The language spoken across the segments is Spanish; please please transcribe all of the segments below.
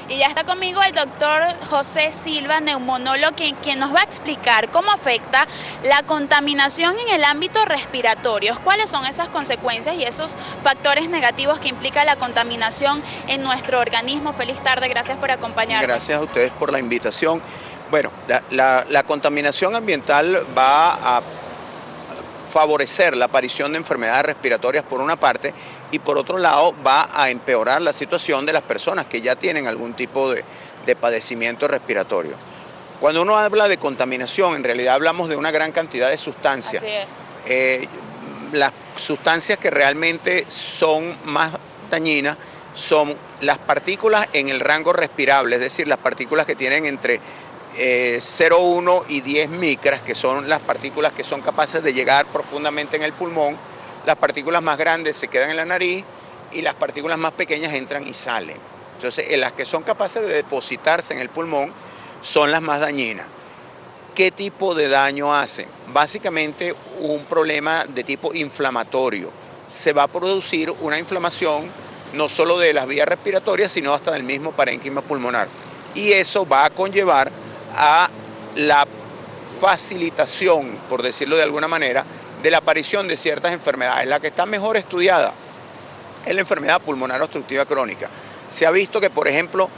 Y ya está conmigo el doctor José Silva, neumonólogo, quien nos va a explicar cómo afecta la contaminación en el ámbito respiratorio, cuáles son esas consecuencias y esos factores negativos que implica la contaminación en nuestro organismo. Feliz tarde, gracias por acompañarnos. Gracias a ustedes por la invitación. Bueno, la contaminación ambiental va a favorecer la aparición de enfermedades respiratorias por una parte y por otro lado va a empeorar la situación de las personas que ya tienen algún tipo de padecimiento respiratorio. Cuando uno habla de contaminación, en realidad hablamos de una gran cantidad de sustancias. Así es. Las sustancias que realmente son más dañinas son las partículas en el rango respirable, es decir, las partículas que tienen entre 0,1 y 10 micras, que son las partículas que son capaces de llegar profundamente en el pulmón. Las partículas más grandes se quedan en la nariz y las partículas más pequeñas entran y salen. Entonces, las que son capaces de depositarse en el pulmón son las más dañinas. ¿Qué tipo de daño hacen? Básicamente un problema de tipo inflamatorio. Se va a producir una inflamación no solo de las vías respiratorias, sino hasta del mismo parénquima pulmonar. Y eso va a conllevar a la facilitación, por decirlo de alguna manera, de la aparición de ciertas enfermedades. La que está mejor estudiada es la enfermedad pulmonar obstructiva crónica. Se ha visto que, por ejemplo,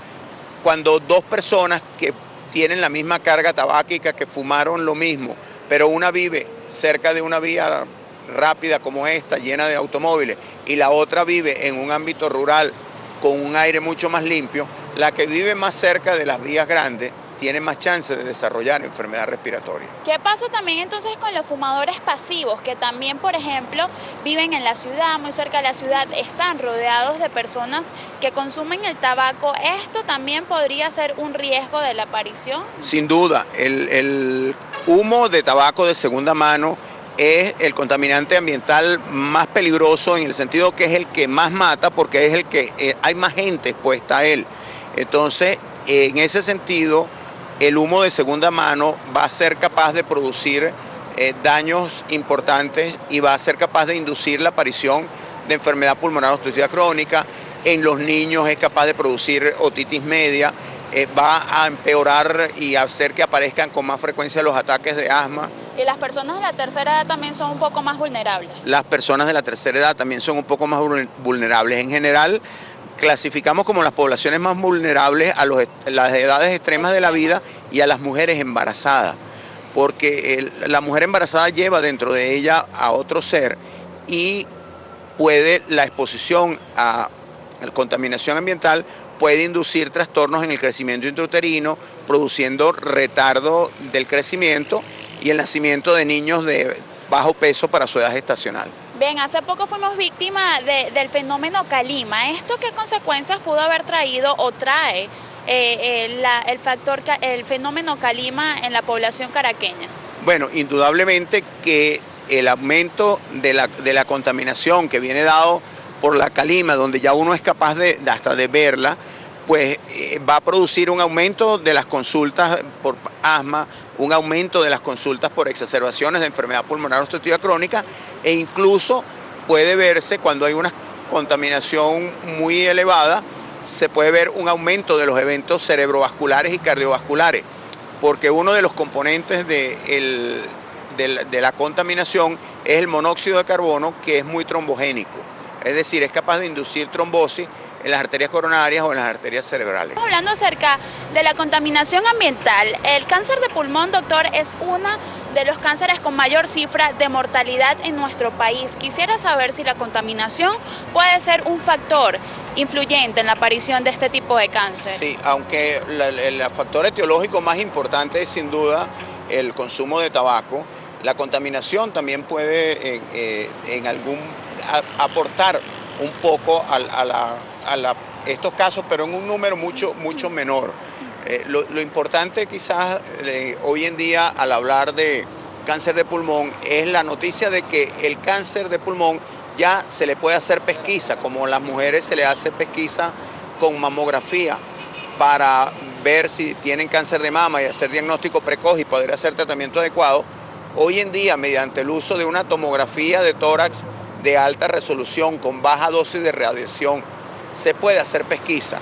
cuando dos personas que tienen la misma carga tabáquica, que fumaron lo mismo, pero una vive cerca de una vía rápida como esta, llena de automóviles, y la otra vive en un ámbito rural con un aire mucho más limpio, la que vive más cerca de las vías grandes tiene más chance de desarrollar enfermedad respiratoria. ¿Qué pasa también entonces con los fumadores pasivos que también, por ejemplo, viven en la ciudad, muy cerca de la ciudad, están rodeados de personas que consumen el tabaco? ¿Esto también podría ser un riesgo de la aparición? Sin duda, el humo de tabaco de segunda mano es el contaminante ambiental más peligroso, en el sentido que es el que más mata, porque es el que hay más gente expuesta a él. Entonces, en ese sentido, el humo de segunda mano va a ser capaz de producir daños importantes y va a ser capaz de inducir la aparición de enfermedad pulmonar obstructiva crónica. En los niños es capaz de producir otitis media, va a empeorar y hacer que aparezcan con más frecuencia los ataques de asma. ¿Y las personas de la tercera edad también son un poco más vulnerables? Las personas de la tercera edad también son un poco más vulnerables. En general, clasificamos como las poblaciones más vulnerables a las edades extremas de la vida y a las mujeres embarazadas, porque la mujer embarazada lleva dentro de ella a otro ser y la exposición a la contaminación ambiental puede inducir trastornos en el crecimiento intrauterino, produciendo retardo del crecimiento y el nacimiento de niños de bajo peso para su edad gestacional. Bien, hace poco fuimos víctimas del fenómeno Calima. ¿Esto qué consecuencias pudo haber traído o trae el fenómeno Calima en la población caraqueña? Bueno, indudablemente que el aumento de la contaminación que viene dado por la calima, donde ya uno es capaz hasta de verla, pues va a producir un aumento de las consultas por asma, un aumento de las consultas por exacerbaciones de enfermedad pulmonar obstructiva crónica, e incluso puede verse, cuando hay una contaminación muy elevada, se puede ver un aumento de los eventos cerebrovasculares y cardiovasculares, porque uno de los componentes de la contaminación es el monóxido de carbono, que es muy trombogénico, es decir, es capaz de inducir trombosis en las arterias coronarias o en las arterias cerebrales. Estamos hablando acerca de la contaminación ambiental. El cáncer de pulmón, doctor, es uno de los cánceres con mayor cifra de mortalidad en nuestro país. Quisiera saber si la contaminación puede ser un factor influyente en la aparición de este tipo de cáncer. Sí, aunque el factor etiológico más importante es sin duda el consumo de tabaco, la contaminación también puede aportar un poco a estos casos, pero en un número mucho menor. Lo importante quizás hoy en día, al hablar de cáncer de pulmón, es la noticia de que el cáncer de pulmón ya se le puede hacer pesquisa, como a las mujeres se le hace pesquisa con mamografía para ver si tienen cáncer de mama y hacer diagnóstico precoz y poder hacer tratamiento adecuado. Hoy en día, mediante el uso de una tomografía de tórax de alta resolución con baja dosis de radiación, se puede hacer pesquisa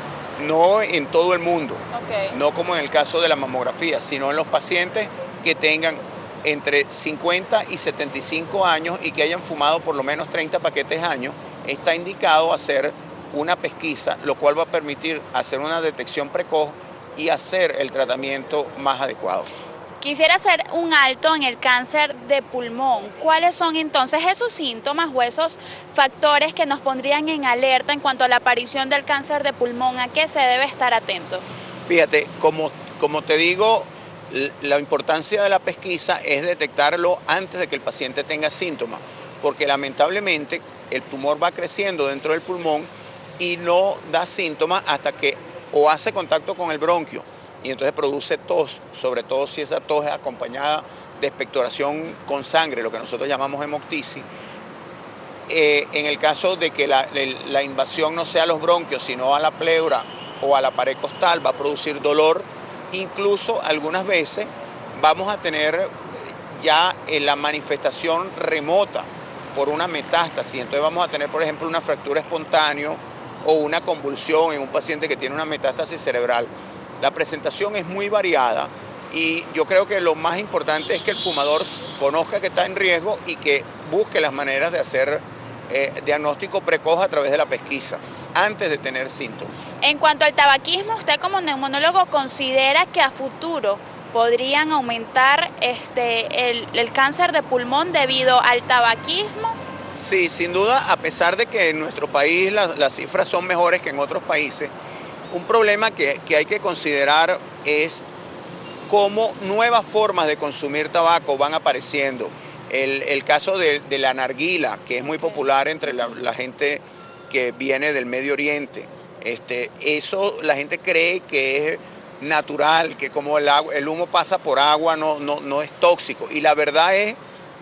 no en todo el mundo, Ok. no como en el caso de la mamografía, sino en los pacientes que tengan entre 50 y 75 años y que hayan fumado por lo menos 30 paquetes años, está indicado hacer una pesquisa, lo cual va a permitir hacer una detección precoz y hacer el tratamiento más adecuado. Quisiera hacer un alto en el cáncer de pulmón. ¿Cuáles son entonces esos síntomas o esos factores que nos pondrían en alerta en cuanto a la aparición del cáncer de pulmón? ¿A qué se debe estar atento? Fíjate, como te digo, la importancia de la pesquisa es detectarlo antes de que el paciente tenga síntomas, porque lamentablemente el tumor va creciendo dentro del pulmón y no da síntomas hasta que o hace contacto con el bronquio y entonces produce tos, sobre todo si esa tos es acompañada de expectoración con sangre, lo que nosotros llamamos hemoptisis. En el caso de que la invasión no sea a los bronquios, sino a la pleura o a la pared costal, va a producir dolor. Incluso algunas veces vamos a tener ya la manifestación remota por una metástasis. Entonces vamos a tener, por ejemplo, una fractura espontánea o una convulsión en un paciente que tiene una metástasis cerebral. La presentación es muy variada y yo creo que lo más importante es que el fumador conozca que está en riesgo y que busque las maneras de hacer diagnóstico precoz a través de la pesquisa, antes de tener síntomas. En cuanto al tabaquismo, usted como neumonólogo considera que a futuro podrían aumentar el cáncer de pulmón debido al tabaquismo. Sí, sin duda, a pesar de que en nuestro país las cifras son mejores que en otros países, un problema que hay que considerar es cómo nuevas formas de consumir tabaco van apareciendo. El caso de la narguila, que es muy popular entre la gente que viene del Medio Oriente. Eso la gente cree que es natural, que como el humo pasa por agua no es tóxico. Y la verdad es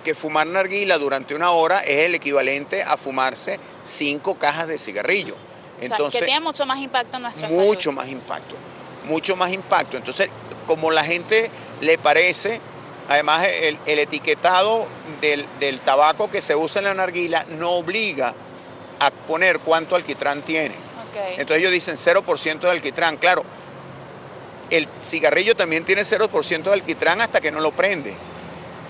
que fumar narguila durante una hora es el equivalente a fumarse 5 cajas de cigarrillo. Entonces, o sea, que tiene mucho más impacto en nuestra salud. Mucho más impacto. Entonces, como la gente le parece, además el etiquetado del tabaco que se usa en la narguila no obliga a poner cuánto alquitrán tiene. Okay. Entonces ellos dicen 0% de alquitrán. Claro, el cigarrillo también tiene 0% de alquitrán hasta que no lo prende.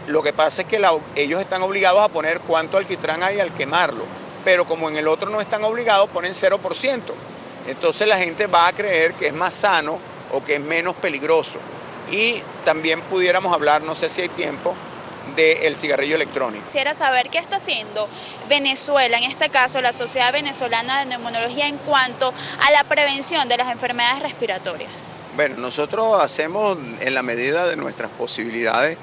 Lo que pasa es que ellos están obligados a poner cuánto alquitrán hay al quemarlo, pero como en el otro no están obligados, ponen 0%. Entonces la gente va a creer que es más sano o que es menos peligroso. Y también pudiéramos hablar, no sé si hay tiempo, del cigarrillo electrónico. Quisiera saber qué está haciendo Venezuela, en este caso la Sociedad Venezolana de Neumonología, en cuanto a la prevención de las enfermedades respiratorias. Bueno, nosotros hacemos en la medida de nuestras posibilidades.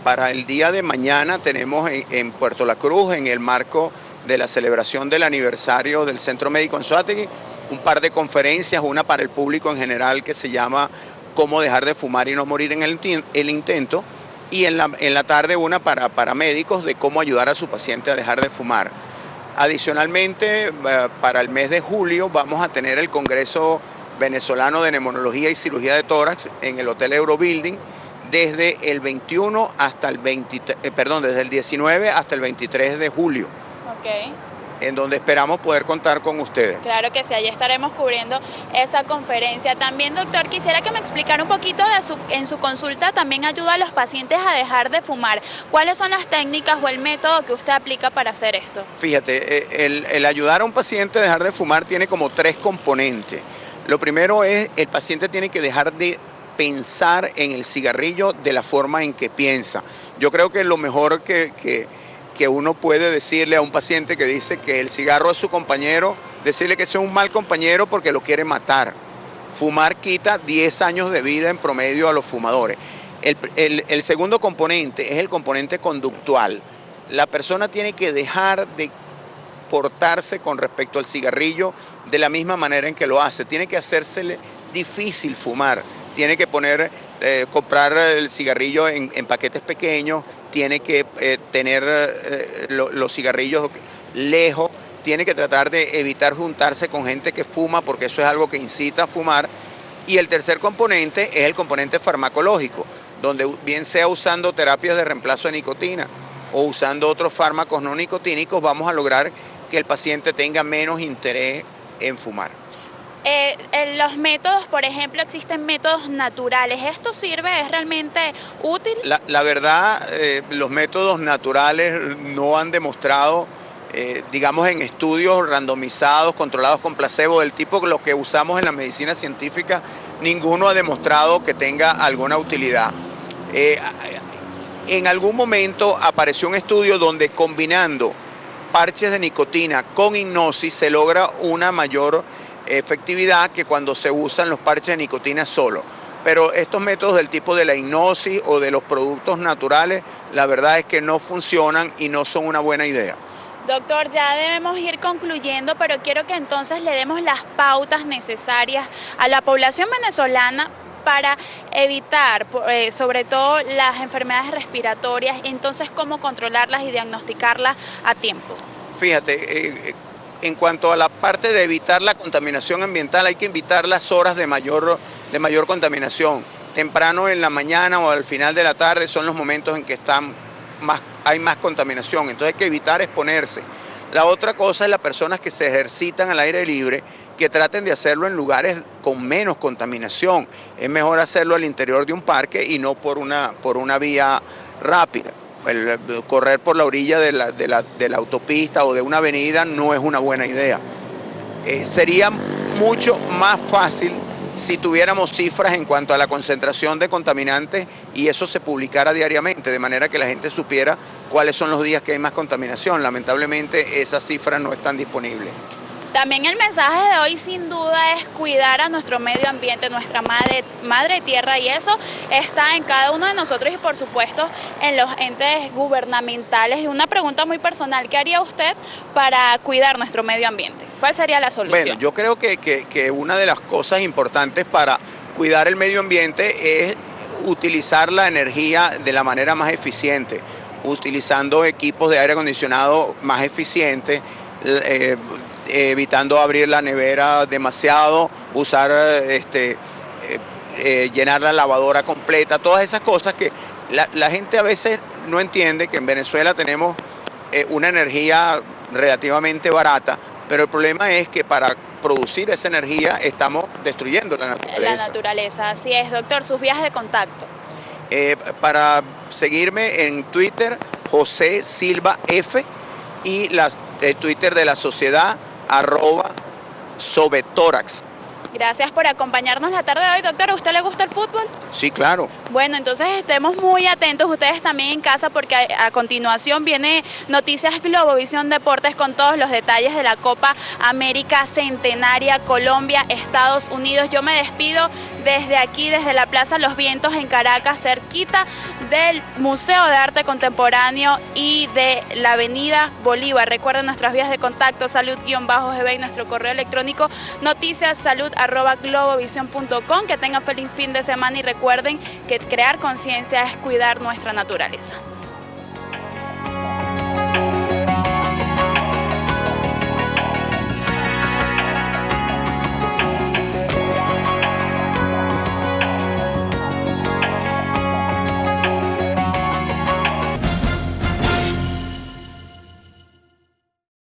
Para el día de mañana tenemos en Puerto La Cruz, en el marco de la celebración del aniversario del Centro Médico Anzoátegui, un par de conferencias, una para el público en general que se llama Cómo dejar de fumar y no morir en el intento, y en la tarde una para médicos de cómo ayudar a su paciente a dejar de fumar. Adicionalmente, para el mes de julio vamos a tener el Congreso Venezolano de Neumonología y Cirugía de Tórax en el Hotel Eurobuilding desde el 21 hasta el desde el 19 hasta el 23 de julio. Okay. En donde esperamos poder contar con ustedes. Claro que sí, allí estaremos cubriendo esa conferencia. También, doctor, quisiera que me explicara un poquito en su consulta, también ayuda a los pacientes a dejar de fumar. ¿Cuáles son las técnicas o el método que usted aplica para hacer esto? Fíjate, el ayudar a un paciente a dejar de fumar tiene como 3 componentes. Lo primero es, el paciente tiene que dejar de pensar en el cigarrillo de la forma en que piensa. Yo creo que lo mejor que uno puede decirle a un paciente que dice que el cigarro es su compañero, decirle que ese es un mal compañero porque lo quiere matar. Fumar quita 10 años de vida en promedio a los fumadores. El segundo componente es el componente conductual. La persona tiene que dejar de portarse con respecto al cigarrillo de la misma manera en que lo hace. Tiene que hacérsele difícil fumar. Tiene que comprar el cigarrillo en paquetes pequeños, tiene que tener los cigarrillos lejos, tiene que tratar de evitar juntarse con gente que fuma porque eso es algo que incita a fumar. Y el tercer componente es el componente farmacológico, donde bien sea usando terapias de reemplazo de nicotina o usando otros fármacos no nicotínicos, vamos a lograr que el paciente tenga menos interés en fumar. Los métodos, por ejemplo, existen métodos naturales. ¿Esto sirve? ¿Es realmente útil? La verdad, los métodos naturales no han demostrado, digamos, en estudios randomizados, controlados con placebo, del tipo que los que usamos en la medicina científica, ninguno ha demostrado que tenga alguna utilidad. En algún momento apareció un estudio donde combinando parches de nicotina con hipnosis se logra una mayor efectividad que cuando se usan los parches de nicotina solo. Pero estos métodos del tipo de la hipnosis o de los productos naturales, la verdad es que no funcionan y no son una buena idea. Doctor, ya debemos ir concluyendo, pero quiero que entonces le demos las pautas necesarias a la población venezolana para evitar, sobre todo, las enfermedades respiratorias, entonces cómo controlarlas y diagnosticarlas a tiempo. Fíjate, en cuanto a la parte de evitar la contaminación ambiental, hay que evitar las horas de mayor contaminación. Temprano en la mañana o al final de la tarde son los momentos en que hay más contaminación, entonces hay que evitar exponerse. La otra cosa es las personas que se ejercitan al aire libre, que traten de hacerlo en lugares con menos contaminación. Es mejor hacerlo al interior de un parque y no por una vía rápida. Correr por la orilla de la autopista o de una avenida no es una buena idea. Sería mucho más fácil si tuviéramos cifras en cuanto a la concentración de contaminantes y eso se publicara diariamente, de manera que la gente supiera cuáles son los días que hay más contaminación. Lamentablemente esas cifras no están disponibles. También el mensaje de hoy sin duda es cuidar a nuestro medio ambiente, nuestra madre tierra, y eso está en cada uno de nosotros y por supuesto en los entes gubernamentales. Y una pregunta muy personal, ¿qué haría usted para cuidar nuestro medio ambiente? ¿Cuál sería la solución? Bueno, yo creo que una de las cosas importantes para cuidar el medio ambiente es utilizar la energía de la manera más eficiente, utilizando equipos de aire acondicionado más eficientes, evitando abrir la nevera demasiado, usar, llenar la lavadora completa, todas esas cosas que la gente a veces no entiende, que en Venezuela tenemos una energía relativamente barata, pero el problema es que para producir esa energía estamos destruyendo la naturaleza. La naturaleza, así es, doctor. Sus vías de contacto. Para seguirme en Twitter, José Silva F, y el Twitter de la sociedad, @Sobetórax. Gracias por acompañarnos la tarde de hoy, doctor. ¿A usted le gusta el fútbol? Sí, claro. Bueno, entonces estemos muy atentos ustedes también en casa porque a continuación viene Noticias Globovisión Deportes con todos los detalles de la Copa América Centenaria Colombia, Estados Unidos. Yo me despido desde aquí, desde la Plaza Los Vientos en Caracas, cerquita del Museo de Arte Contemporáneo y de la Avenida Bolívar. Recuerden nuestras vías de contacto, salud_gb y nuestro correo electrónico noticiassalud@globovision.com. Que tengan feliz fin de semana y recuerden que crear conciencia es cuidar nuestra naturaleza.